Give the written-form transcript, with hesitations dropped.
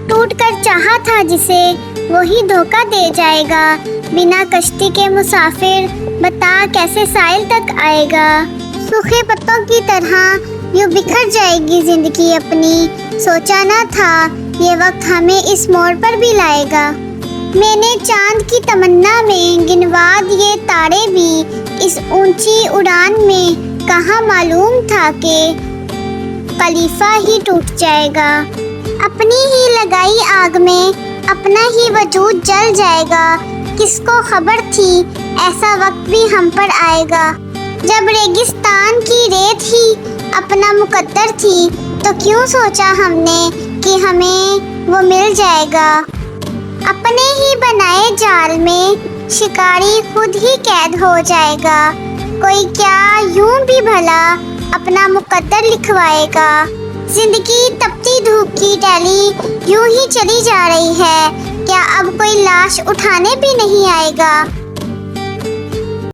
ٹوٹ کر چاہا تھا جسے وہی دھوکہ دے جائے گا۔ بنا کشتی کے مسافر بتا کیسے ساحل تک آئے گا۔ سوکھے پتوں کی طرح یوں بکھر جائے گی زندگی اپنی، سوچا نہ تھا یہ وقت ہمیں اس موڑ پر بھی لائے گا۔ میں نے چاند کی تمنا میں گنوا دیے تارے بھی، اس اونچی اڑان میں کہاں معلوم تھا کہ خلیفہ ہی ٹوٹ جائے گا۔ اپنی ہی لگائی آگ میں اپنا ہی وجود جل جائے گا، کس کو خبر تھی ایسا وقت بھی ہم پر آئے گا۔ جب ریگستان کی ریت ہی اپنا مقدر تھی تو کیوں سوچا ہم نے کہ ہمیں وہ مل جائے گا۔ اپنے ہی بنائے جال میں شکاری خود ہی قید ہو جائے گا، کوئی کیا یوں بھی بھلا اپنا مقدر لکھوائے گا۔ زندگی تپتی دھوپ کی ڈیلی یوں ہی چلی جا رہی ہے، کیا اب کوئی لاش اٹھانے بھی نہیں آئے گا۔